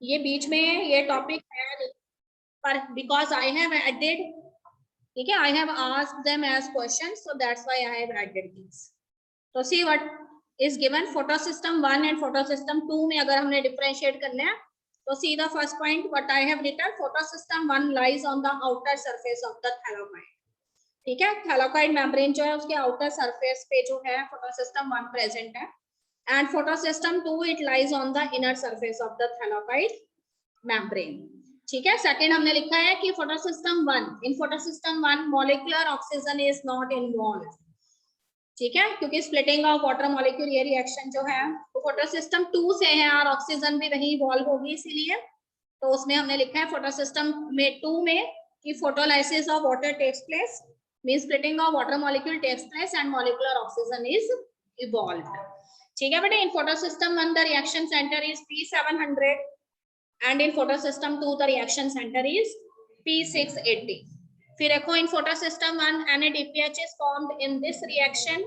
ये बीच में ये टॉपिक है, पर बिकॉज आई हैव एडेड, ठीक है, I have asked them as question, so that's why I have added this. तो see what is given, photo system 1 and photo system 2 में अगर हमने डिफरेंशिएट करना है तो see the first point what I have written, photo system 1 lies on the outer surface of the thylakoid. ठीक है, थैलाकोइड membrane जो है उसके आउटर सरफेस पे जो है फोटो सिस्टम 1 प्रेजेंट है, and photo system 2 it lies on the inner surface of the thylakoid membrane. ठीक है, सेकंड हमने लिखा है कि photo system 1, in photo system 1 molecular oxygen is not involve. ठीक है, क्योंकि स्प्लिटिंग ऑफ वाटर मॉलिक्यूल ये रिएक्शन जो है वो फोटो सिस्टम 2 से है और ऑक्सीजन भी वही इवॉल्व होगी, इसीलिए तो उसमें हमने लिखा है फोटो सिस्टम में 2 में कि photolysis of water takes place, means splitting of water molecule takes place and molecular oxygen is evolved. ठीक है बेटा, in photo system 1 the reaction centre is P700 and in photo system 2 the reaction centre is P680। फिर देखो in photo system 1 NADPH is formed in this reaction,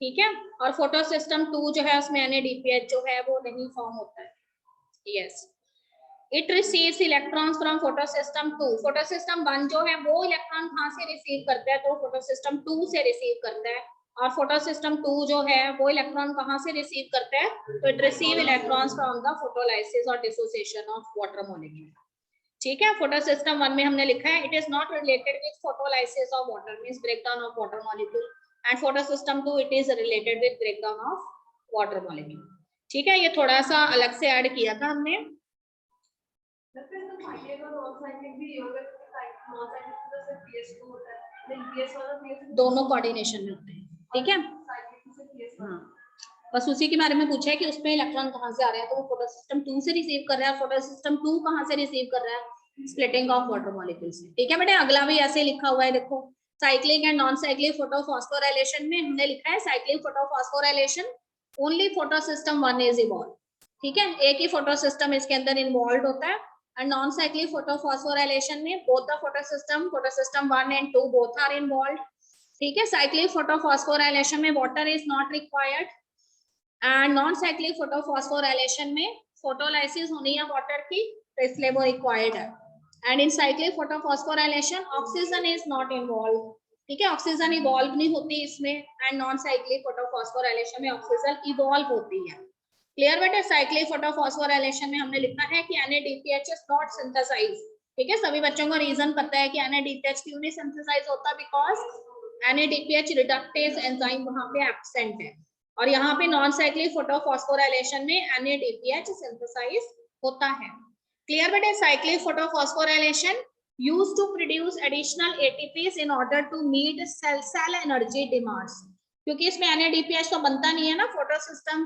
ठीक है, और photo system 2 जो है उसमें NADPH जो है वो नहीं फॉर्म होता है। Yes, it receives electrons from photo system 2। Photo system 1 जो है वो इलेक्ट्रॉन कहां से रिसीव करता है, तो फोटो सिस्टम 2 से रिसीव करता है, और फोटो सिस्टम 2 जो है वो इलेक्ट्रॉन कहां से रिसीव करता है, तो it receive electrons from the photolysis और डिसोसिएशन ऑफ वाटर मॉलिक्यूल। ठीक है, फोटो सिस्टम 1 में हमने लिखा है it is not related with photolysis of water, means breakdown of water molecule, and photo system 2 it is related with breakdown of water molecule. ठीक है, ये थोड़ा सा अलग से ऐड किया था हमने। दोनों कोऑर्डिनेशन में होते हैं। ठीक है, हाँ, बस उसी के बारे में पूछा है कि उसमें इलेक्ट्रॉन कहाँ से आ रहे हैं, तो वो फोटो सिस्टम 2 से रिसीव कर रहा है, फोटो सिस्टम 2 कहाँ से रिसीव कर रहा है, स्प्लिटिंग ऑफ वाटर मॉलिक्यूल से। ठीक है बेटे, अगला भी ऐसे लिखा हुआ है, देखो cyclic and non cyclic photophosphorylation में हमने लिखा है cyclic photophosphorylation only photo system 1 is evolve. ठीक है, एक ही फोटो सिस्टम इसके अंदर इन्वॉल्व होता है, एंड नॉन साइक्लिक फोटोफॉस्फोराइलेशन में both the photo system 1 and 2 both are involve. ठीक है, साइक्लिक फोटोफॉस्फोराइलेशन में water is not required, and non cyclic photophosphorylation में फोटोलाइसिस होनी है वाटर की, तो इसलिए वो रिक्वायर्ड है, and in cyclic photophosphorylation oxygen is not involve. ठीक है, ऑक्सीजन इवॉल्व नहीं होती इसमें, एंड नॉन साइक्लिक फोटोफॉस्फोराइलेशन में ऑक्सीजन इवॉल्व होती है। क्लियर बेटा, साइक्लिक फोटोफॉस्फोराइलेशन में हमने लिखा है कि NADPH इज नॉट सिंथेसाइज। ठीक है, सभी बच्चों को रीजन पता है कि NADPH क्यों नहीं सिंथेसाइज होता, बिकॉज NADPH रिडक्टेज एंजाइम वहां पे एब्सेंट है, और यहाँ पे नॉन साइक्लिक फोटोफॉस्फोराइलेशन में NADPH सिंथेसाइज होता है। क्लियर बेटे, cyclic photophosphorylation used to produce additional ATPs in order to meet cell energy demands, क्योंकि इसमें NADPH तो बनता नहीं है ना फोटो सिस्टम,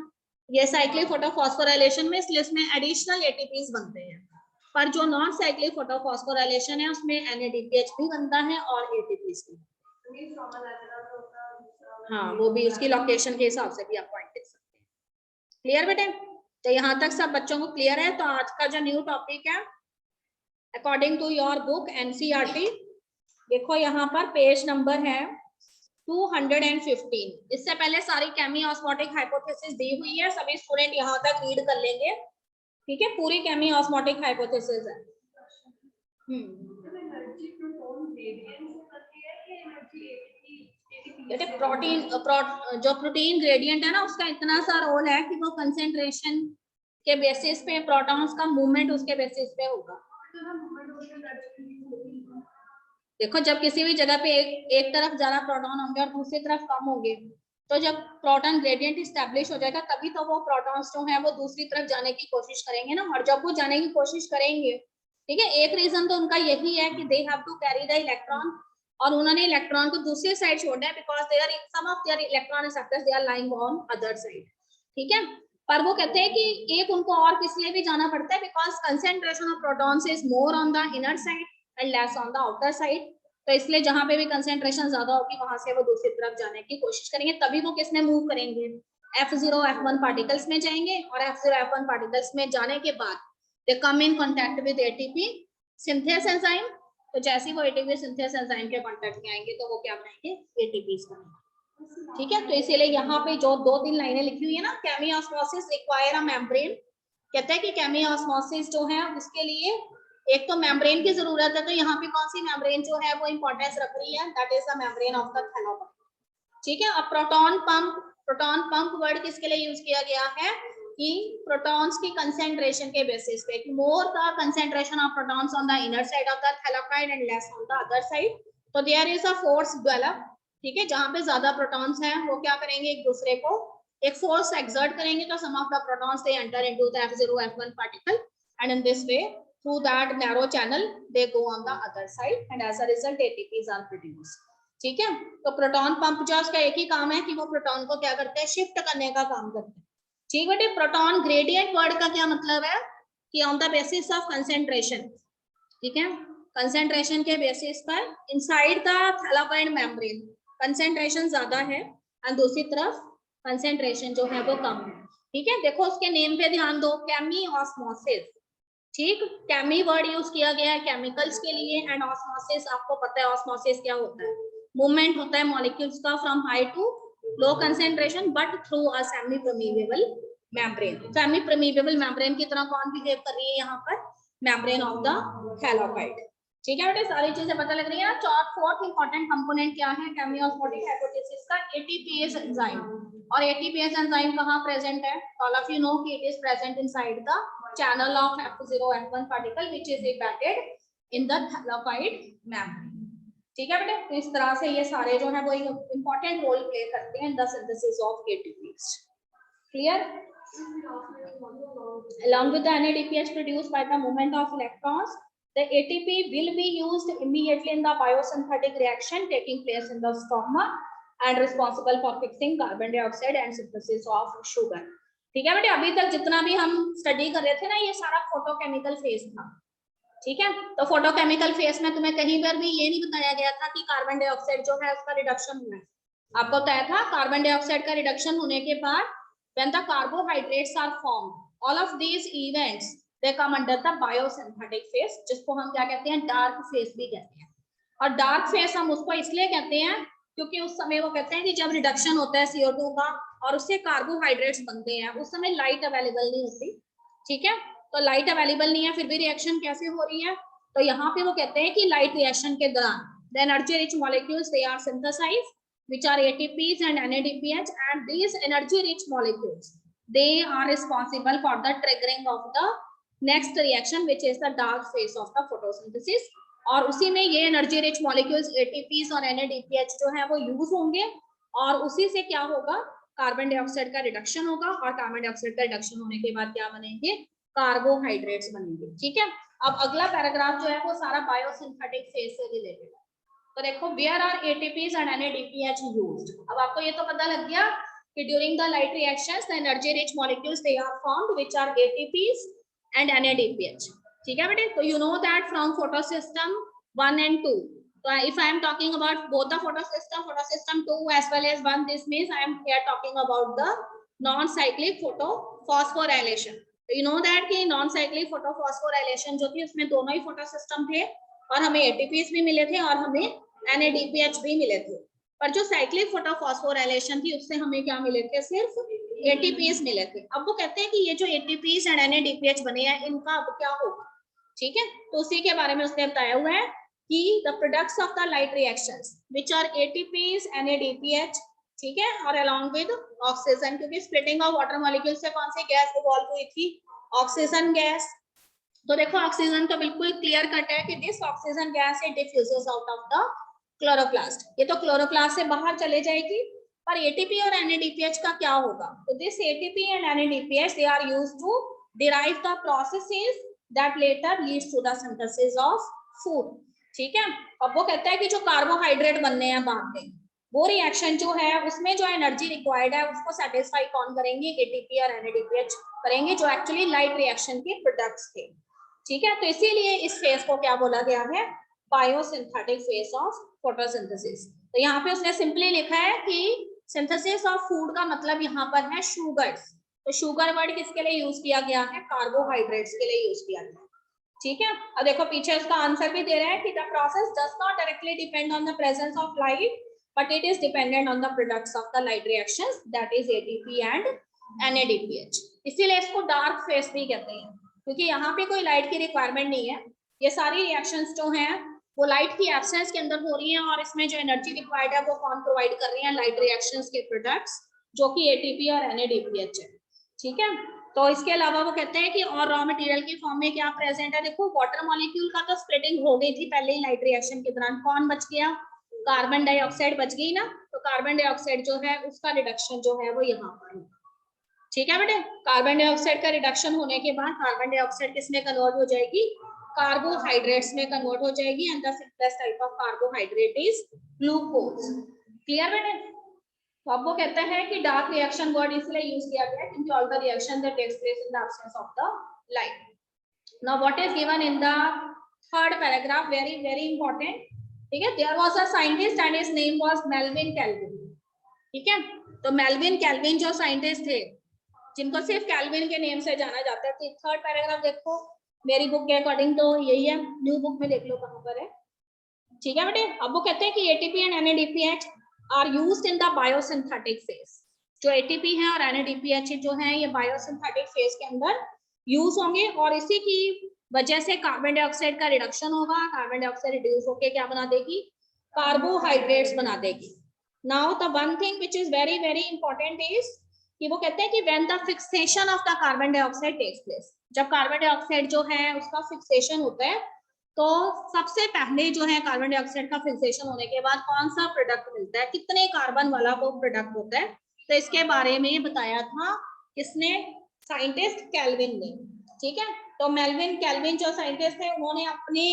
ये साइक्लिक फोटोफॉस्फोराइलेशन में, इसलिए इसमें एडिशनल ATPs बनते हैं, पर जो नॉन साइक्लिक फोटोफॉस्फोराइलेशन है उसमें NADPH भी बनता है और ATPs भी। हाँ, वो भी उसकी लोकेशन के हिसाब से भी आप पॉइंट देख सकते हैं। क्लियर बेटे, तो यहाँ तक सब बच्चों को क्लियर है। तो आज का जो न्यू टॉपिक है according to your book NCERT, देखो यहाँ पर पेज नंबर है 215। इससे पहले सारी केमी ऑस्मोटिक हाइपोथेसिस दी हुई है, सभी स्टूडेंट यहाँ तक रीड कर लेंगे। ठीक है, पूरी केमी ऑस्मोटिक हाइपोथेसिस है। प्रोटीन जो प्रोटीन ग्रेडियंट है ना, उसका इतना सा रोल है कि वो कंसेंट्रेशन के बेसिस पे प्रोटॉन्स का मूवमेंट उसके बेसिस पे होगा। देखो, जब किसी भी जगह पे एक तरफ ज्यादा प्रोटॉन होंगे और दूसरी तरफ कम होंगे, तो जब प्रोटॉन ग्रेडियंट इस्टेब्लिश हो जाएगा तभी तो वो प्रोटॉन्स जो है वो दूसरी तरफ जाने की कोशिश करेंगे ना, और जब वो जाने की कोशिश करेंगे, ठीक है, एक रीजन तो उनका यही है कि they have to carry the electron, और उन्होंने इलेक्ट्रॉन को दूसरी साइड छोड़ना है, because they are some of their electron acceptors they are lying on other side. ठीक है, पर वो कहते हैं कि एक उनको और किस लिए भी जाना पड़ता है, because concentration of protons is more on the inner side and less on the outer side, तो इसलिए जहां पे भी कंसेंट्रेशन ज्यादा होगी वहां से वो दूसरी तरफ जाने की कोशिश करेंगे, तभी वो किस में मूव करेंगे, F0 F1 पार्टिकल्स में जाएंगे, और F0 F1 पार्टिकल्स में जाने के बाद they come in contact with ATP synthase enzyme, तो जैसे ही वो ATP सिंथेस एंजाइम के कांटेक्ट में आएंगे तो वो क्या बनाएंगे, ATPs बनाएंगे। ठीक है, तो इसीलिए यहाँ पे जो 2-3 लाइनें लिखी हुई है ना, केमी ऑस्मोसिस रिक्वायर अ मेम्ब्रेन कहते हैं कि केमी ऑस्मोसिस जो है उसके लिए एक तो मेम्ब्रेन की जरूरत है, तो यहाँ पे कौन सी मेम्ब्रेन जो है वो इंपॉर्टेंस रख रही है, that is the membrane of the thylakoid. ठीक है। अब प्रोटॉन पंप वर्ड किसके लिए यूज किया गया है कि प्रोटॉन्स की कंसेंट्रेशन के बेसिस पे, more the concentration of protons on the inner side of the thylakoid and less on the other side, तो there is a force develop. ठीक है, जहां पे ज्यादा प्रोटॉन्स हैं वो क्या करेंगे, एक दूसरे को एक फोर्स एक्सर्ट करेंगे, तो some of the protons they enter into the F0 F1 particle and in this way through that narrow channel they go on the other side and as a result ATPs are produced। ठीक है, तो proton pump जो उसका एक ही काम है कि वो प्रोटॉन को क्या करते हैं, शिफ्ट करने का काम करते हैं। ठीक बेटे, प्रोटॉन ग्रेडियंट वर्ड का क्या मतलब है कि on the basis of concentration. ठीक है, कंसेंट्रेशन के बेसिस पर inside the thylakoid membrane concentration ज्यादा है और दूसरी तरफ कंसेंट्रेशन जो है वो कम है। ठीक है, देखो उसके नेम पे ध्यान दो, केमी ऑस्मोसिस। ठीक, केमी वर्ड यूज किया गया है केमिकल्स के लिए एंड ऑस्मोसिस आपको पता है ऑस्मोसिस क्या होता है, मूवमेंट होता है मॉलिक्यूल्स का from high to low concentration but through a semi permeable membrane. Semi permeable membrane की तरह कौन बिहेव कर रही है यहाँ पर, मेम्ब्रेन ऑफ द थैलाकोइड। ठीक है बेटे, सारी चीजें पता लग रही है। फोर्थ इंपॉर्टेंट कंपोनेंट क्या है केमी ऑस्मोटिक हाइपोथेसिस का, एटीपीएस एंजाइम। और एटीपीएस एंजाइम कहाँ प्रेजेंट है, ऑल ऑफ यू नो कि it is present inside the channel of F0 F1 particle which is embedded in the thylakoid membrane। ठीक है बेटे, तो इस तरह से ये सारे जो है वो इंपॉर्टेंट रोल प्ले करते हैं in the synthesis of ATPs। Clear? Along with the NADPH produced by the movement of electrons, the ATP will be used immediately in the biosynthetic reaction taking place in the stroma and responsible for fixing carbon dioxide and synthesis of sugar। ठीक है बेटे, अभी तक जितना भी हम study कर रहे थे ना ये सारा फोटोकेमिकल फेज था। ठीक है, तो फोटोकेमिकल फेज में तुम्हें कहीं पर भी ये नहीं बताया गया था कि कार्बन डाइऑक्साइड जो है उसका रिडक्शन होना है। आपको बताया था कार्बन डाइऑक्साइड का रिडक्शन होने के बाद when the carbohydrates are formed, all of these events they come under the biosynthetic phase, जिसको हम क्या कहते हैं, डार्क फेज भी कहते हैं। और डार्क फेज हम उसको इसलिए कहते हैं क्योंकि उस समय वो कहते हैं कि जब रिडक्शन होता है CO2 का और उससे कार्बोहाइड्रेट्स बनते हैं, उस समय लाइट अवेलेबल नहीं होती। ठीक है, तो लाइट अवेलेबल नहीं है फिर भी रिएक्शन कैसे हो रही है, तो यहाँ पे वो कहते हैं कि लाइट रिएक्शन के दौरान the energy rich molecules they are synthesized which are ATPs and NADPH, and these energy rich molecules they are responsible for the triggering of the next reaction which is the dark phase of the photosynthesis। और उसी में ये energy rich molecules ATPs और NADPH जो है वो use होंगे और उसी से क्या होगा, कार्बन डाइऑक्साइड का रिडक्शन होगा और कार्बन डाइऑक्साइड का रिडक्शन होने के बाद क्या बनेंगे, कार्बोहाइड्रेट्स बनेंगे। ठीक है, अब अगला पैराग्राफ जो है वो सारा बायोसिंथेटिक फेज से रिलेटेड है। तो देखो where are ATPs and NADPH used. अब आपको ये तो पता लग गया कि during the light reactions the energy rich molecules they are formed which are ATPs and NADPH। ठीक है बेटे, तो you know that from photosystem 1 and 2, so if I am talking about both the photosystem 2 as well as 1, this means I am here talking about the non-cyclic photophosphorylation। तो you know that कि non-cyclic photophosphorylation जो थी उसमें दोनों ही photosystem थे और हमें ATPs भी मिले थे और हमें NADPH भी मिले थे, पर जो साइक्लिक फोटोफॉस्फोराइलेशन थी उससे हमें क्या मिले थे, सिर्फ ATPs मिले थे। अब वो कहते हैं कि ये जो ATPs एंड NADPH बने हैं इनका अब क्या होगा। ठीक है, तो उसी के बारे में उसने बताया हुआ है कि the products of the light reactions which are ATPs NADPH। ठीक है, और along with ऑक्सीजन, क्योंकि स्प्लिटिंग ऑफ वाटर मॉलिक्यूल से कौन सी गैस इवॉल्व हुई थी, ऑक्सीजन गैस। तो देखो ऑक्सीजन तो बिल्कुल क्लियर कट है कि this oxygen gas it diffuses out of the chloroplast, ये तो क्लोरोप्लास्ट से बाहर चले जाएगी। पर ATP और NADPH का क्या होगा, तो this ATP and NADPH they are used to derive the processes that later leads to the synthesis of food। ठीक है, अब वो कहता है कि जो कार्बोहाइड्रेट बनने हैं बाद में वो रिएक्शन जो है उसमें जो एनर्जी रिक्वायर्ड है उसको सेटिस्फाई कौन करेंगे, ATP और NADPH करेंगे जो एक्चुअली लाइट रिएक्शन के प्रोडक्ट्स थे। ठीक है, तो इसीलिए इस फेज को क्या बोला गया है, बायोसिंथेटिक फेज ऑफ फोटोसिंथेसिस। तो यहाँ पे उसने सिंपली लिखा है कि सिंथेसिस ऑफ फूड का मतलब यहाँ पर है शुगर्स। तो शुगर वर्ड किसके लिए यूज किया गया है, कार्बोहाइड्रेट्स के लिए यूज किया गया है। ठीक है, अब देखो पीछे उसका आंसर भी दे रहा है कि the process does not directly depend on the presence of light but it is dependent on the products of the light reactions that is ATP and NADPH। इसीलिए इसको डार्क फेस भी कहते हैं, क्योंकि यहाँ पे कोई लाइट की रिक्वायरमेंट नहीं है। ये सारी रिएक्शंस जो हैं वो लाइट की एब्सेंस के अंदर हो रही हैं, और इसमें जो एनर्जी रिक्वायर्ड है वो कौन प्रोवाइड कर रही है? लाइट रिएक्शंस के प्रोडक्ट्स, जो कि एटीपी और NADPH है। ठीक है, तो इसके अलावा वो कहते हैं कि और रॉ मटेरियल की फॉर्म में क्या प्रेजेंट है? देखो वाटर मॉलिक्यूल का तो स्प्लिटिंग हो गई थी पहले ही लाइट रिएक्शन के दौरान। कौन बच गया? कार्बन डाइऑक्साइड बच गई ना। तो कार्बन डाइऑक्साइड जो है उसका रिडक्शन जो है वो यहाँ पर है। ठीक है बेटे, कार्बन डाइऑक्साइड का रिडक्शन होने के बाद कार्बन डाइऑक्साइड किस में कन्वर्ट हो जाएगी? कार्बोहाइड्रेट्स में कन्वर्ट हो जाएगी, and the simplest type of carbohydrate is glucose. Clear बेटे? तो अब वो कहता है कि डार्क रिएक्शन वर्ड इसलिए यूज किया गया क्योंकि all the reaction that takes place in the absence of the light. Now what is given in the third paragraph, very very important. ठीक है, there was a scientist and his name was Melvin Calvin. ठीक है, तो Melvin kelvin जो scientist थे, जिनको सिर्फ kelvin के नेम से जाना जाता है। तो थर्ड पैराग्राफ देखो, मेरी बुक के अकॉर्डिंग तो यही है, न्यू बुक में देख लो कहां पर है। ठीक है बेटे, अब वो कहते हैं कि ATP and NADPH are used in the biosynthetic phase. जो एटीपी है और NADPH जो है ये बायोसिंथेटिक फेज के अंदर यूज होंगे, और इसी की वजह से कार्बन डाइऑक्साइड का रिडक्शन होगा। कार्बन डाइऑक्साइड रिड्यूस होकर क्या बना देगी? कार्बोहाइड्रेट्स बना देगी। Now the one thing which is very very important is कि वो कहते हैं कि when the fixation of the carbon dioxide takes place, जब कार्बन डाइऑक्साइड जो है उसका फिक्सेशन होता है, तो सबसे पहले जो है कार्बन डाइऑक्साइड का फिक्सेशन होने के बाद कौन सा प्रोडक्ट मिलता है? कितने कार्बन वाला वो प्रोडक्ट होता है? तो इसके बारे में बताया था किसने? साइंटिस्ट कैल्विन ने। ठीक है, तो मेल्विन कैल्विन जो साइंटिस्ट थे, उन्होंने अपनी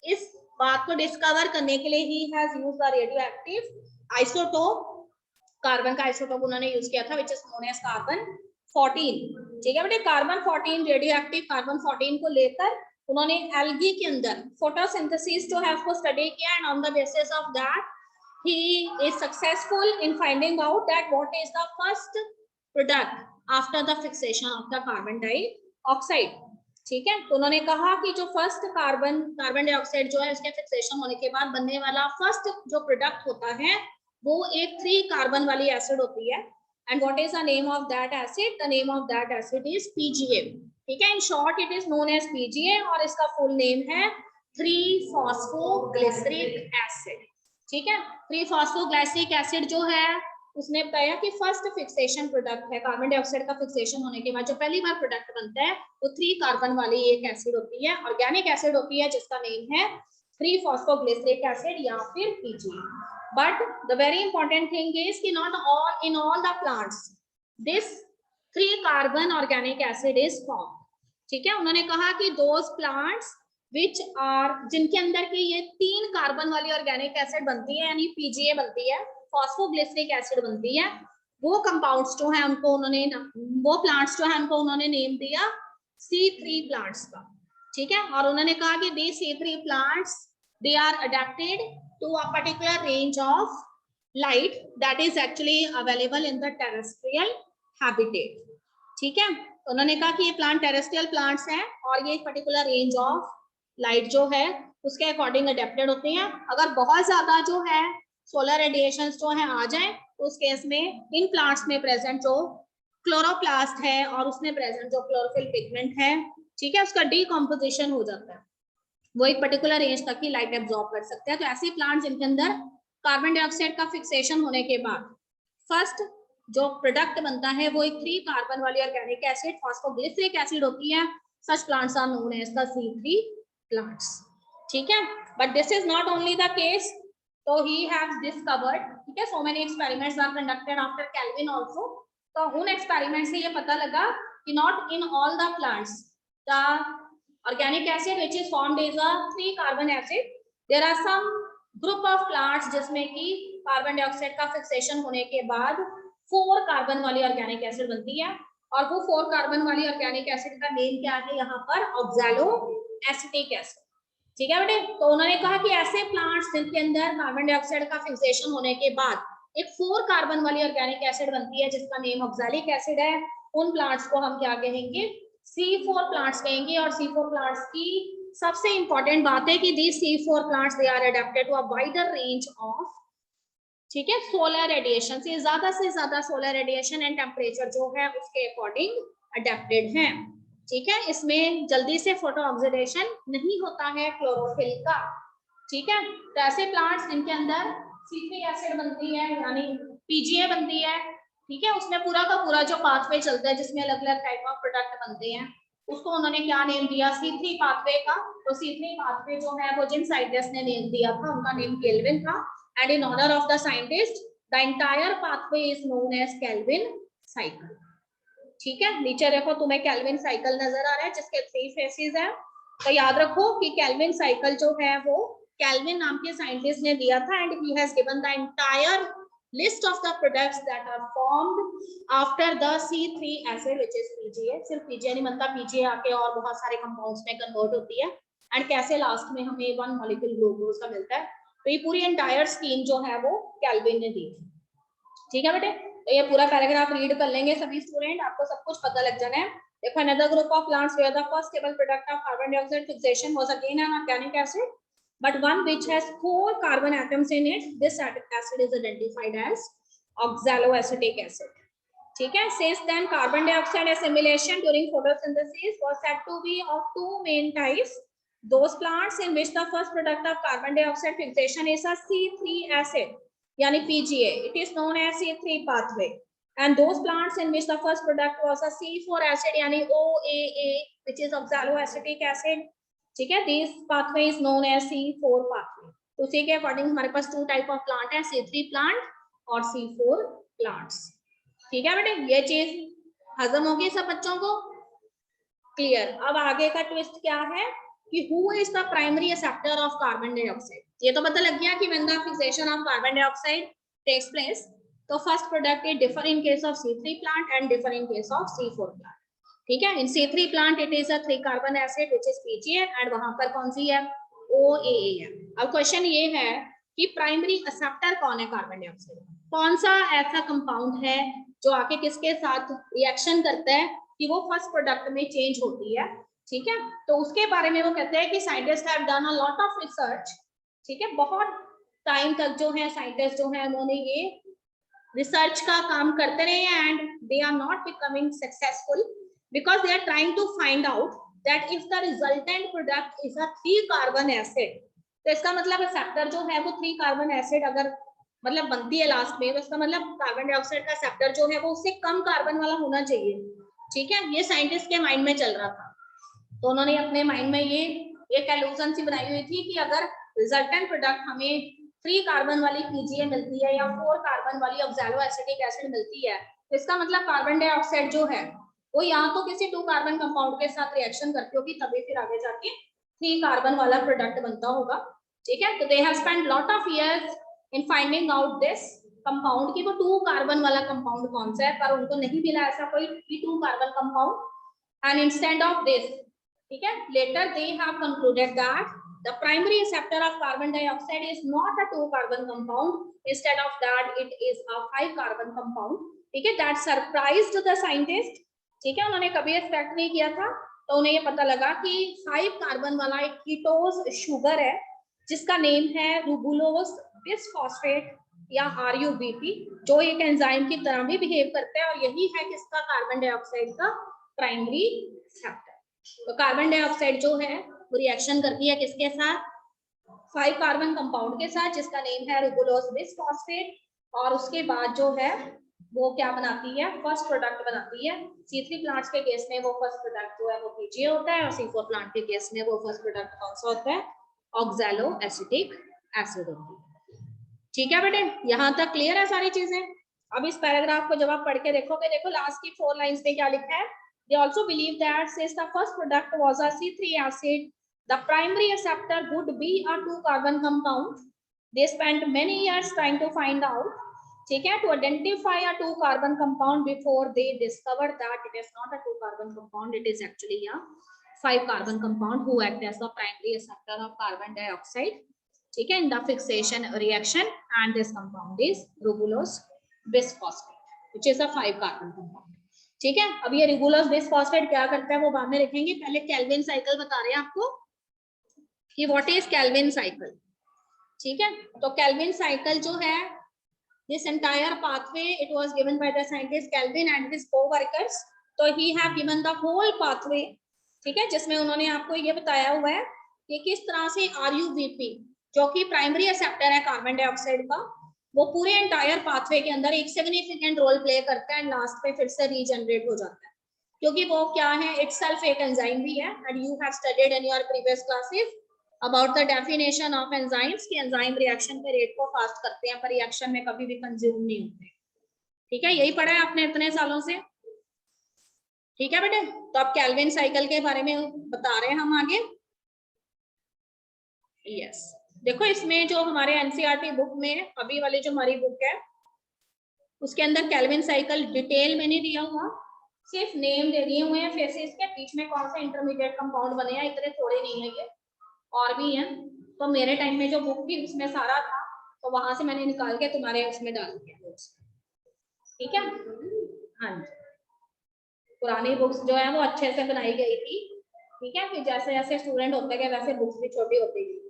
इस बात को डिस्कवर करने के लिए ही has used the radio active isotope, carbon का आइसोटोप उन्होंने यूज किया था which is known as carbon 14। ठीक है बेटे, कार्बन 14 रेडियो एक्टिव कार्बन 14 को लेकर उन्होंने एल्गी के अंदर फोटोसिंथेसिस जो है उसको स्टडी किया, and on the basis of that he is successful in finding out that what is the first product after the fixation of the carbon dioxide. ठीक है, तो उन्होंने कहा कि जो फर्स्ट कार्बन डाइऑक्साइड जो है उसके फिक्सेशन होने के बाद बनने वाला फर्स्ट जो प्रोडक्ट होता है वो एक 3 कार्बन वाली एसिड होती है। And what is the name of that acid? The name of that acid is PGA। ठीक है, in short it is known as PGA, और इसका फुल नेम है 3-फॉस्फोग्लिसरिक एसिड। ठीक है, 3-फॉस्फोग्लिसरिक एसिड जो है उसने बताया कि फर्स्ट फिक्सेशन प्रोडक्ट है। कार्बन डाइऑक्साइड का फिक्सेशन होने के बाद जो पहली बार प्रोडक्ट बनता है वो 3 कार्बन वाली एक एसिड होती है, ऑर्गेनिक एसिड होती है, जिसका नेम है 3-फॉस्फोग्लिसरिक एसिड या फिर PGA। But the very important thing is कि not all in all the plants this 3 carbon organic acid is formed। ठीक है, उन्होंने कहा कि those plants which are जिनके अंदर की ये 3 कार्बन वाली ऑर्गेनिक एसिड बनती है, यानी PGA बनती है, फॉस्फोग्लिसरिक एसिड बनती है, वो कंपाउंड्स जो है उनको उन्होंने, वो प्लांट्स जो है उनको उन्होंने नेम दिया C3 प्लांट्स का। ठीक है, और उन्होंने कहा कि these C3 plants they are adapted to a particular range of light that is actually available in the terrestrial habitat। ठीक है, तो उन्होंने कहा कि ये प्लांट टेरेस्ट्रियल प्लांट्स हैं और ये एक पर्टिकुलर रेंज ऑफ लाइट जो है उसके अकॉर्डिंग अडेप्टेड होते हैं। अगर बहुत ज्यादा जो है सोलर रेडिएशन जो है आ जाए तो उस केस में इन प्लांट्स में प्रेजेंट जो क्लोरोप्लास्ट है और उसमें प्रेजेंट जो क्लोरोफिल पिगमेंट है, ठीक है, उसका डीकम्पोजिशन हो जाता है, वो एक पर्टिकुलर रेंज तक की लाइट एब्जॉर्ब कर सकते हैं। तो ऐसे प्लांट जिनके अंदर कार्बन डाइऑक्साइड का फिक्सेशन होने के बाद फर्स्ट जो प्रोडक्ट बनता है वो एक 3 कार्बन वाली ऑर्गेनिक एसिड फॉस्फोग्लिसरिक एसिड होती है। Such plants are known as the C3 plants. ठीक है, but this is not only the case, तो ही हैज डिस्कवर्ड, ठीक है, so many experiments are conducted after Calvin also. तो उन एक्सपेरिमेंट से ये पता लगा कि not in all the plants the organic acid which is formed is a 3 carbon acid, there are some group of plants जिसमें कि कार्बन डाइऑक्साइड का फिक्सेशन होने के बाद 4 कार्बन वाली ऑर्गेनिक एसिड बनती है, और वो 4 कार्बन वाली ऑर्गेनिक एसिड का नेम क्या है यहाँ पर? Oxaloacetic acid. ठीक है बेटे, तो उन्होंने कहा कि ऐसे प्लांट्स जिनके अंदर कार्बन डाइऑक्साइड का फिक्सेशन होने के बाद एक 4 कार्बन वाली ऑर्गेनिक एसिड बनती है जिसका नेम ऑक्सैलिक एसिड है, उन प्लांट्स को हम क्या कहेंगे? C4 प्लांट्स कहेंगे। और C4 प्लांट्स की सबसे इंपॉर्टेंट बात है कि these C4 plants they are adapted to a wider range of, ठीक है, सोलर रेडिएशन से ज्यादा सोलर रेडिएशन एंड टेम्परेचर जो है उसके अकॉर्डिंग अडेप्टेड हैं। ठीक है, इसमें जल्दी से फोटो ऑक्सीडेशन नहीं होता है क्लोरोफिल का। ठीक है, तो ऐसे प्लांट्स जिनके अंदर C3 एसिड बनती है यानी PGA बनती है, ठीक है, उसमें पूरा का पूरा जो पाथवे चलता है जिसमें अलग अलग टाइप ऑफ प्रोडक्ट बनते हैं, उसको उन्होंने क्या नेम दिया, C3 पाथवे का। तो C3 पाथवे जो है वो जिन साइंटिस्ट ने नेम दिया था उनका नेम केल्विन था, and in honour of the scientist the entire pathway is known as Calvin cycle. ठीक है, नीचे देखो तुम्हें केल्विन साइकिल नजर आ रहा है जिसके 3 फेसेस है। तो याद रखो कि केल्विन साइकिल जो है वो केल्विन नाम के साइंटिस्ट ने दिया था, and he has given the entire list of the products that are formed after the C3 acid which is PGA। सिर्फ PGA नहीं बनता, PGA आके और बहुत सारे कंपाउंड्स में कन्वर्ट होती है, एंड कैसे लास्ट में हमें 1 मॉलिक्यूल ग्लूकोज का मिलता है। तो ये पूरी एंटायर स्कीम जो है वो केल्विन ने दी थी। ठीक है बेटे, तो ये पूरा पैराग्राफ रीड कर लेंगे सभी स्टूडेंट, आपको सब कुछ पता लग जाना है। देखो, another group of plants where the first stable product of carbon dioxide fixation was again an organic acid, but one which has 4 carbon atoms in it. This acid is identified as oxaloacetic acid. ठीक है, since then carbon dioxide assimilation during photosynthesis was said to be of 2 main types. Those plants in which the first product of carbon dioxide fixation is a C3 acid यानी PGA, it is known as C3 pathway, and those plants in which the first product was a C4 acid यानी OAA which is oxaloacetic acid, ठीक है, this pathway is known as C4 pathway। तो उसी के according हमारे पास 2 type of plant है, C3 plant और C4 plants. ठीक है बेटे, ये चीज हजम होगी सब बच्चों को, क्लियर। अब आगे का ट्विस्ट क्या है कि who is the primary acceptor of carbon dioxide। ये तो पता लग गया कि when the fixation of carbon dioxide takes place, तो first product it differ in case of C3 plant and differ in case of C4 plant। ठीक है, in C3 plant it is a 3 carbon acid which is PGA, and वहां पर कौन सी है, OAA है। अब question ये है कि प्राइमरी एक्सेप्टर कौन है कार्बन डाइऑक्साइड, कौन सा ऐसा कंपाउंड है जो आके किसके साथ रिएक्शन करता है कि वो फर्स्ट प्रोडक्ट में चेंज होती है। ठीक है, तो उसके बारे में वो कहते हैं कि scientist have done a lot of research. ठीक है, बहुत टाइम तक जो है साइंटिस्ट जो है उन्होंने ये रिसर्च का काम करते रहे, and they are not becoming successful because they are trying to find out that if the resultant product is a 3 carbon acid, तो इसका मतलब एक्सेप्टर जो है वो 3 कार्बन एसिड अगर मतलब बनती है लास्ट में, तो इसका मतलब कार्बन डाइऑक्साइड का एक्सेप्टर जो है वो उससे कम कार्बन वाला होना चाहिए। ठीक है, ये साइंटिस्ट के माइंड में चल रहा था, तो उन्होंने अपने माइंड में ये एक एल्यूजन सी बनाई हुई थी कि अगर रिजल्टेंट प्रोडक्ट हमें 3 कार्बन वाली PGA मिलती है या 4 कार्बन वाली ऑक्सैलोएसिटिक एसिड मिलती है, तो इसका मतलब कार्बन डाइऑक्साइड जो है वो यहाँ तो किसी 2 कार्बन कंपाउंड के साथ रिएक्शन करती होगी, तभी फिर आगे जाके 3 कार्बन वाला प्रोडक्ट बनता होगा। ठीक है, तो they have spent lot of years in finding out this compound कि वो 2 कार्बन वाला कंपाउंड कौन सा है, पर उनको नहीं मिला ऐसा कोई 2 carbon compound, and instead of this, ठीक है, later they have concluded that the primary acceptor of carbon dioxide is not a 2 carbon compound, instead of that it is a 5 carbon compound। ठीक है, that surprised the scientist। ठीक है, उन्होंने कभी expect नहीं किया था, तो उन्हें ये पता लगा कि 5 कार्बन वाला एक कीटोज शुगर है जिसका नेम है रूबुलोज बिसफॉस्फेट या RUBP, जो एक एंजाइम की तरह भी बिहेव करता है, और यही है किसका, कार्बन डाइऑक्साइड का प्राइमरी एक्सेप्टर। तो कार्बन डाइऑक्साइड जो है वो रिएक्शन करती है किसके साथ, 5 कार्बन कंपाउंड के साथ जिसका नेम है रूबुलोज बिसफॉस्फेट, और उसके बाद जो है वो क्या बनाती है, फर्स्ट प्रोडक्ट बनाती है। C3 प्लांट्स के केस में वो फर्स्ट प्रोडक्ट जो है वो PGA होता है, और C4 प्लांट के केस में वो फर्स्ट प्रोडक्ट कौन सा होता है, ऑक्सैलोएसिटिक एसिड होती है। ठीक है बेटे, यहाँ तक क्लियर है सारी चीजें। अब इस पैराग्राफ को जब आप पढ़ के देखोगे, देखो लास्ट की 4 लाइंस में क्या लिखा है। They also believe that since the first product was a C3 acid, the primary acceptor would be a 2 carbon compound. They spent many years trying to find out, ठीक है, to identify a 2 carbon compound before they discovered that it is not a 2 carbon compound, it is actually a 5 carbon compound who act as the primary acceptor of carbon dioxide, ठीक है, in the fixation reaction, and this compound is rubulose bisphosphate which is a 5 carbon compound। ठीक है, अब ये रूबुलोज bisphosphate क्या करता है वो बाद में देखेंगे, पहले केल्विन साइकिल बता रहे हैं आपको कि व्हाट इज केल्विन साइकिल। ठीक है, तो केल्विन साइकिल जो है, this entire pathway it was given by the scientist Calvin and his coworkers. तो he have given the whole pathway, ठीक है, जिसमें उन्होंने आपको ये बताया हुआ है कि किस तरह से RUBP जो कि प्राइमरी एक्सेप्टर है कार्बन डाइऑक्साइड का, वो पूरे एंटायर पाथवे के अंदर एक सिग्निफिकेंट रोल प्ले करता है एंड लास्ट पे फिर से रीजनरेट हो जाता है, क्योंकि वो क्या है, इटसेल्फ एक एंजाइम भी है and you have studied in your previous classes about the definition of enzymes कि एंजाइम रिएक्शन के रेट को फास्ट करते हैं पर रिएक्शन में कभी भी कंज्यूम नहीं होते, ठीक है, यही पढ़ा है आपने इतने सालों से, ठीक है बेटे। तो अब केल्विन साइकिल के बारे में बता रहे हैं हम आगे। यस, देखो इसमें जो हमारे एनसीईआरटी बुक में अभी वाली जो हमारी बुक है उसके अंदर केल्विन साइकिल डिटेल में नहीं दिया हुआ, सिर्फ नेम दे दिए हुए हैं फेसेस के, बीच में कौन से इंटरमीडिएट कंपाउंड बने हैं, इतने थोड़े नहीं है ये, और भी हैं। तो मेरे टाइम में जो बुक थी उसमें सारा था, तो वहां से मैंने निकाल के तुम्हारे उसमें डाल दिया, ठीक है। हाँ जी, पुरानी बुक्स जो है वो अच्छे से बनाई गई थी, ठीक है, फिर जैसे जैसे स्टूडेंट होते गए वैसे बुक्स भी छोटी होती गई।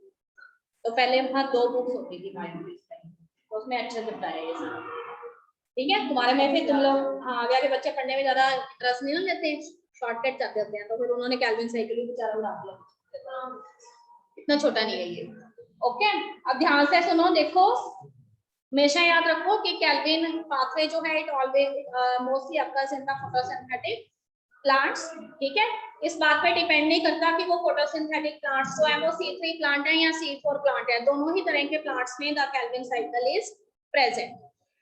तो पहले वहाँ 2 बुक्स होती थी बायो, तो उसमें अच्छे से बताया ये सब, ठीक है। तुम्हारे में फिर तुम लोग आगे आगे बच्चे पढ़ने में ज्यादा इंटरेस्ट नहीं लेते, शॉर्टकट कर देते हैं, तो फिर उन्होंने केल्विन साइकिल भी बेचारा उड़ा दिया, इतना छोटा नहीं है ये, ओके। अब ध्यान से सुनो, देखो हमेशा याद रखो कि केल्विन पाथवे जो है it always mostly occurs in the photosynthetic plants, ठीक है। इस बात पे डिपेंड नहीं करता कि वो फोटोसिंथेटिक प्लांट्स जो है वो C3 प्लांट है या C4 प्लांट है, दोनों ही तरह के प्लांट्स में the Calvin cycle is present,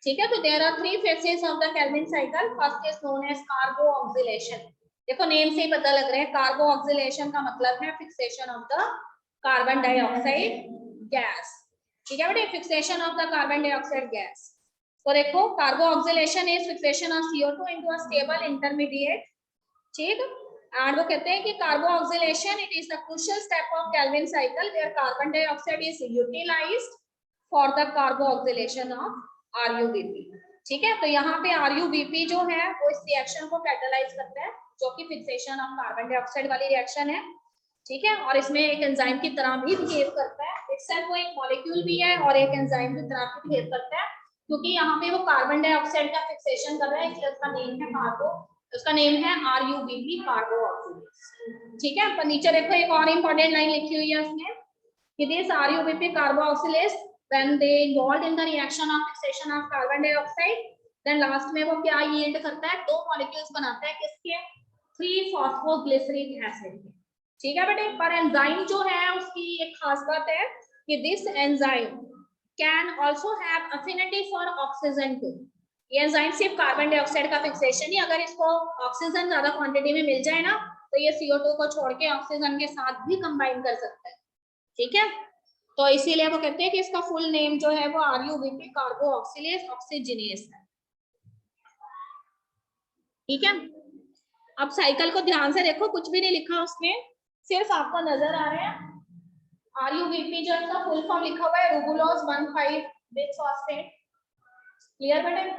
ठीक है। तो there are 3 phases of the Calvin cycle, first is known as carboxylation, देखो नेम से ही पता लग रहा है, कार्बो ऑक्सीलेशन का मतलब है fixation of the carbon dioxide gas, ठीक है बेटे, fixation of the carbon dioxide gas. तो देखो carboxylation is fixation of CO2 into a stable intermediate, ठीक। एंड वो कहते हैं कि carboxylation it is the crucial step of Calvin cycle where carbon dioxide is utilised for the carboxylation of RUBP, ठीक है। तो यहाँ पे RUBP जो है वो इस रिएक्शन को कैटालाइज करता है, जो कि फिक्सेशन ऑफ कार्बन डाइऑक्साइड वाली रिएक्शन है, ठीक है, और इसमें एक एंजाइम की तरह भी बिहेव करता है, इटसेल्फ वो एक मॉलिक्यूल भी है और एक एंजाइम की तरह भी बिहेव करता है, क्योंकि यहाँ पे वो कार्बन डाइऑक्साइड का फिक्सेशन कर रहा है, इसलिए उसका नेम है कार्बो, उसका नेम है RUBP, कार्बो ऑक्सीलेज, ठीक है। पर नीचे देखो एक और इंपॉर्टेंट लाइन लिखी हुई है उसमें कि this RUBP carboxylase when they involved in the reaction of fixation of carbon dioxide, then last में वो क्या yield करता है, 2 मॉलिक्यूल्स बनाता है, किसके, 3 फॉस्फोग्लिसरिक एसिड, ठीक है बेटे। पर एंजाइम जो है उसकी एक खास बात है कि this enzyme can also have affinity for oxygen too, ये एंजाइम सिर्फ कार्बन डाइऑक्साइड का फिक्सेशन ही, अगर इसको ऑक्सीजन ज्यादा क्वांटिटी में मिल जाए ना तो ये CO2 को छोड़ के ऑक्सीजन के साथ भी कंबाइन कर सकता है, ठीक है। तो इसीलिए वो कहते हैं कि इसका फुल नेम जो है वो RUBP, कार्बो ऑक्सीलेज ऑक्सीजिनेस है, ठीक है। अब साइकिल को ध्यान से देखो, कुछ भी नहीं लिखा उसमें, सिर्फ आपको नजर आ रहे हैं RUBP जो इसका फुल फॉर्म लिखा हुआ है रूबुलोज 1,5 बिसफॉस्फेट, क्लियर बेटे।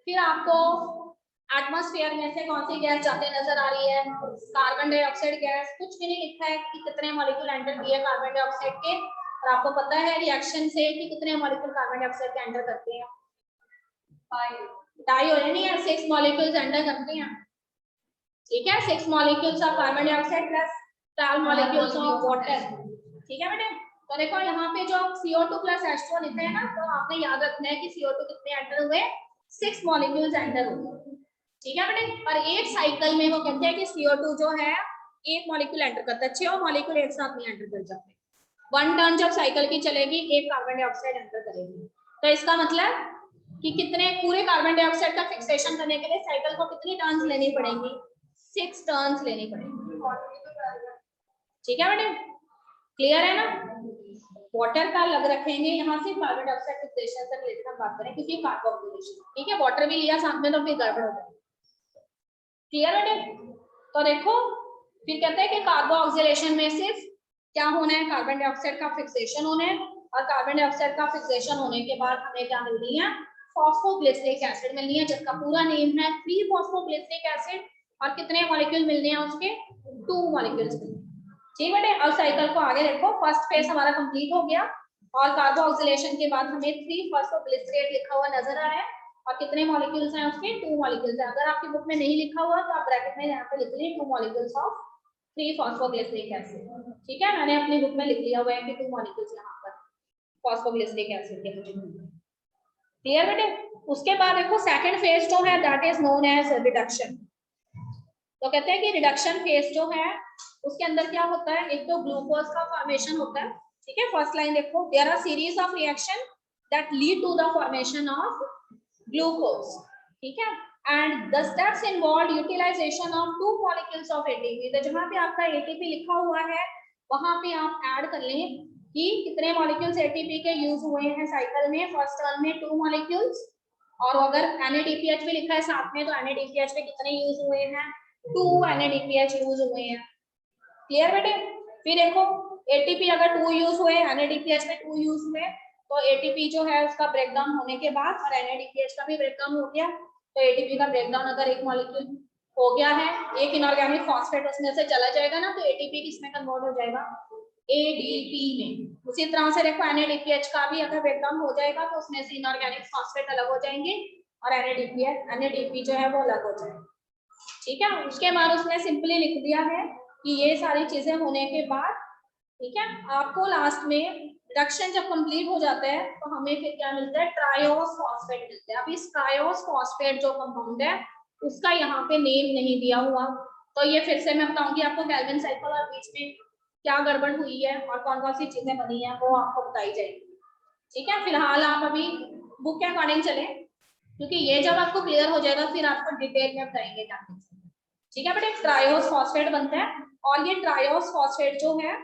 फिर आपको एटमॉस्फेयर में से कौन सी गैस जाते नजर आ रही है, कार्बन डाइऑक्साइड गैस, कुछ भी नहीं लिखा है कि कितने मॉलिक्यूल एंटर किए कार्बन डाइऑक्साइड के, और आपको पता है रिएक्शन से कि कितने मॉलिक्यूल कार्बन डाइऑक्साइड के एंटर करते हैं, 5 डाई हो नहीं है, 6 मॉलिक्यूल्स एंटर करते हैं, ठीक है, 6 molecules of carbon dioxide plus 12 molecules of water, ठीक है बेटे। तो देखो यहाँ पे जो CO2 प्लस H2 लिखा है ना, तो आपने याद रखना है कि CO2 कितने एंटर हुए, 6 मॉलिक्यूल्स एंटर हुए, ठीक है बेटे। और एक साइकिल में वो कहते हैं कि CO2 जो है एक मॉलिक्यूल एंटर करता है, 6 मॉलिक्यूल एक साथ में एंटर कर जाते हैं, 1 टर्न जब साइकिल की चलेगी एक कार्बन डाइऑक्साइड एंटर करेगी, तो इसका मतलब कि कितने पूरे कार्बन डाइऑक्साइड का फिक्सेशन करने के लिए साइकिल को कितनी टर्न्स लेनी पड़ेंगी, 6 टर्न्स लेनी पड़ेंगी, ठीक है बेटे, क्लियर है ना। वाटर का अलग रखेंगे, यहाँ से कार्बन डाइऑक्साइड फिक्सेशन से रिलेटेड हम बात करें क्योंकि कार्बो ऑक्सीडेशन, ठीक है, वाटर भी लिया साथ में तो फिर गड़बड़ हो जाएगी, क्लियर बेटे। तो देखो फिर कहते हैं कि कार्बो ऑक्सीडेशन में सिर्फ क्या होना है, कार्बन डाइऑक्साइड का फिक्सेशन होना है, और कार्बन डाइऑक्साइड का फिक्सेशन होने के बाद हमें क्या मिलनी है, फॉस्फोग्लिसरिक एसिड मिलनी है, जिसका पूरा नेम है 3 फॉस्फोग्लिसरिक एसिड, और कितने मॉलिक्यूल मिलने हैं उसके, 2 मॉलिक्यूल्स, ठीक है। अब साइकिल को आगे देखो, फर्स्ट फेज हमारा कंप्लीट हो गया और कार्बो ऑक्सीडेशन के बाद हमें 3 फॉस्फोग्लिसरेट लिखा हुआ नजर आ रहा है, और कितने मॉलिक्यूल्स हैं उसके, 2 मॉलिक्यूल्स हैं। अगर आपकी बुक में नहीं लिखा हुआ तो आप ब्रैकेट में यहाँ पे लिख लीजिए 2 मॉलिक्यूल्स ऑफ 3 फॉस्फोग्लिसरिक एसिड। ठीक है, मैंने अपनी बुक में लिख लिया हुआ है कि 2 मॉलिक्यूल्स यहाँ पर फॉस्फोग्लिसरिक एसिड के मुझे मिल गए। क्लियर बेटे। उसके बाद देखो सेकंड फेज जो है that is known as reduction. तो कहते हैं कि रिडक्शन फेज जो है उसके अंदर क्या होता है, एक तो ग्लूकोज का फॉर्मेशन होता है। ठीक है, फर्स्ट लाइन देखो, there are series of reaction that lead to the formation of glucose. ठीक है, and the steps involve utilization of 2 molecules of ATP. तो जहां पे आपका एटीपी लिखा हुआ है वहां पे आप ऐड कर लें कि कितने मॉलिक्यूल्स एटीपी के यूज हुए हैं साइकिल में। फर्स्ट टर्न में 2 मॉलिक्यूल्स, और अगर NADPH भी लिखा है साथ में तो NADPH में कितने यूज हुए हैं, 2 NADPH यूज हुए हैं। क्लियर बेटे। फिर देखो एटीपी अगर 2 यूज हुए, NADPH में 2 यूज हुए, तो एटीपी जो है उसका ब्रेकडाउन होने के बाद और NADPH का भी ब्रेकडाउन हो गया, तो एटीपी का ब्रेकडाउन अगर एक मॉलिक्यूल हो गया है, एक इनऑर्गेनिक फॉस्फेट उसमें से चला जाएगा ना, तो एटीपी किसमें कन्वर्ट हो जाएगा, ADP में। उसी तरह से देखो NADPH का भी अगर ब्रेकडाउन हो जाएगा तो उसमें से इनऑर्गेनिक फॉस्फेट अलग हो जाएंगे और NADP जो है वो अलग हो जाएगा। ठीक है, उसके बाद उसने सिंपली लिख दिया है कि ये सारी चीजें होने के बाद, ठीक है, आपको लास्ट में रिडक्शन जब कंप्लीट हो जाता है तो हमें फिर क्या मिलता है, ट्रायोस फॉस्फेट मिलता है। अब इस ट्रायोस फॉस्फेट जो कंपाउंड है उसका यहाँ पे नेम नहीं दिया हुआ, तो ये फिर से मैं बताऊंगी आपको केल्विन साइकिल और बीच में क्या गड़बड़ हुई है और कौन कौन सी चीजें बनी है वो आपको बताई जाएगी। ठीक है, फिलहाल आप अभी बुक के अकॉर्डिंग चले, क्योंकि ये जब आपको क्लियर हो जाएगा फिर आपको डिटेल में बताएंगे क्या। ठीक है बेटे, ट्रायोस फॉस्फेट बनता है और ये ट्रायोस फॉस्फेट जो है,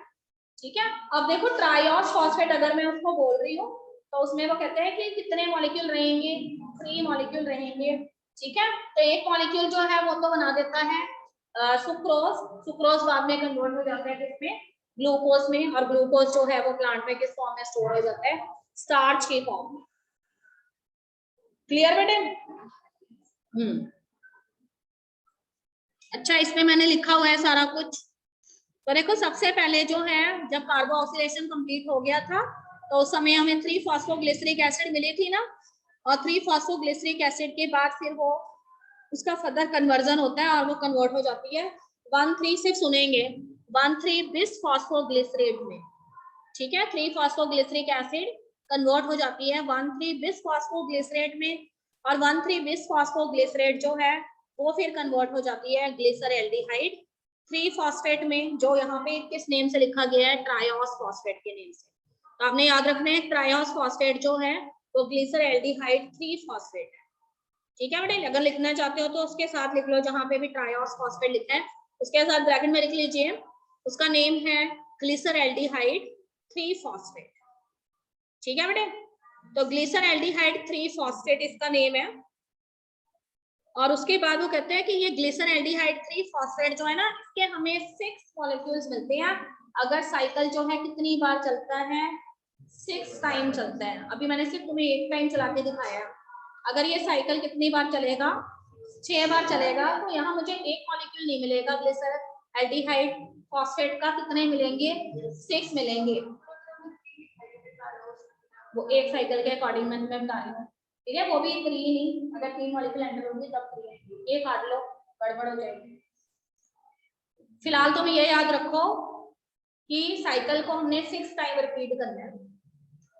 ठीक है, अब देखो ट्रायोस फॉस्फेट अगर मैं उसको बोल रही हूँ तो उसमें वो कहते हैं कि कितने मॉलिक्यूल रहेंगे, 3 मॉलिक्यूल रहेंगे। ठीक है, तो एक मॉलिक्यूल जो है वो तो बना देता है सुक्रोज। सुक्रोज बाद में कन्वर्ट हो जाता है किसमें, ग्लूकोज में, और ग्लूकोज जो है वो प्लांट में किस फॉर्म में स्टोर हो जाता है, स्टार्च की फॉर्म में। क्लियर बेटे। अच्छा, इसमें मैंने लिखा हुआ है सारा कुछ। तो देखो सबसे पहले जो है जब कार्बोक्सिलेशन कंप्लीट हो गया था तो उस समय हमें 3 फॉस्फोग्लिसरिक एसिड मिली थी ना, और 3 फॉस्फोग्लिसरिक एसिड के बाद फिर वो उसका फर्दर कन्वर्जन होता है और वो कन्वर्ट हो जाती है 1,3 से सुनेंगे 1,3 बिस फॉस्फोग्लिसरेट में। ठीक है, 3 फॉस्फोग्लिसरिक एसिड कन्वर्ट हो जाती है 1,3 बिस फॉस्फोग्लिसरेट में, और 1,3 बिस फॉस्फोग्लिसरेट जो है वो फिर कन्वर्ट हो जाती है ग्लिसरल्डिहाइड 3 फॉस्फेट में, जो यहाँ पे किस नेम से लिखा गया है, ट्रायोस फॉस्फेट के नेम से। तो आपने याद रखना है ट्रायोस फॉस्फेट जो है वो ग्लिसरल्डिहाइड 3 फॉस्फेट है। ठीक है बेटे, अगर लिखना चाहते हो तो उसके साथ लिख लो, जहां पे भी ट्रायोस फॉस्फेट लिखा है उसके साथ ब्रैकेट में लिख लीजिए, उसका नेम है ग्लिसरल्डिहाइड 3 फॉस्फेट। ठीक है बेटे, तो ग्लिसरल्डिहाइड 3 फॉस्फेट इसका नेम है। और उसके बाद वो कहते हैं कि ये ग्लिसरल्डिहाइड 3 फॉस्फेट जो है ना, इसके हमें 6 मॉलिक्यूल्स मिलते हैं अगर साइकिल जो है कितनी बार चलता है, 6 टाइम चलता है। अभी मैंने सिर्फ तुम्हें 1 टाइम चला के दिखाया, अगर ये साइकिल कितनी बार चलेगा, 6 बार चलेगा, तो यहाँ मुझे 1 मॉलिक्यूल नहीं मिलेगा ग्लिसरल्डिहाइड फॉस्फेट का, कितने मिलेंगे, 6 मिलेंगे। वो एक साइकिल के अकॉर्डिंग मैं तुम्हें बता रही हूँ। ठीक है, वो भी 3 नहीं, अगर 3 मॉलिक्यूल एंटर होंगे तब 3 है, ये काट लो गड़बड़ हो जाएगी। फिलहाल तुम ये याद रखो कि साइकिल को हमने 6 टाइम रिपीट करना है।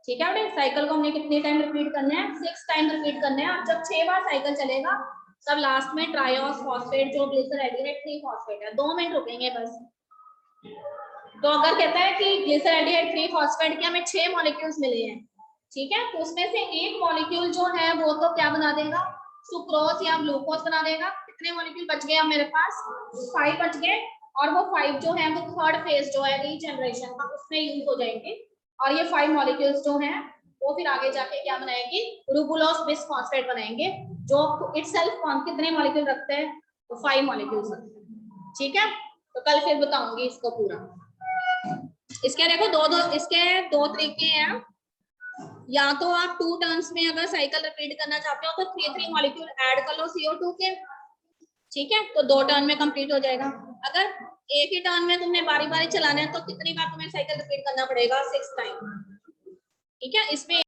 ठीक है बेटे, साइकिल को हमने कितने टाइम रिपीट करना है, 6 टाइम रिपीट करना है। और जब 6 बार साइकिल चलेगा तब लास्ट में ट्रायोस फॉस्फेट जो ग्लिसरल्डिहाइड 3 फॉस्फेट है, 2 मिनट रुकेंगे बस। तो अगर कहता है कि ग्लिसरल्डिहाइड 3 फॉस्फेट के हमें 6 मॉलिक्यूल्स मिले हैं, ठीक है, तो उसमें से एक मॉलिक्यूल जो है वो तो क्या बना देगा, सुक्रोज या ग्लूकोज बना देगा। कितने मॉलिक्यूल बच गए मेरे पास, 5 बच गए, और वो 5 जो है वो थर्ड फेज जो है रीजनरेशन का उसमें यूज हो जाएंगे, और ये 5 मॉलिक्यूल्स जो हैं वो फिर आगे जाके क्या बनाएंगे, रूबुलोज बिस फॉस्फेट बनाएंगे, जो इटसेल्फ कितने मॉलिक्यूल रखते हैं, तो 5 मॉलिक्यूल्स रखते हैं। ठीक है, तो कल फिर बताऊंगी इसको पूरा। इसके देखो इसके दो तरीके हैं, या तो आप 2 टर्न्स में अगर साइकिल रिपीट करना चाहते हो तो 3 मॉलिक्यूल ऐड कर लो CO2 के। ठीक है, तो 2 टर्न में कंप्लीट हो जाएगा। अगर एक ही टर्न में तुमने बारी बारी चलाना है तो कितनी बार तुम्हें साइकिल रिपीट करना पड़ेगा, 6 टाइम। ठीक है, इसमें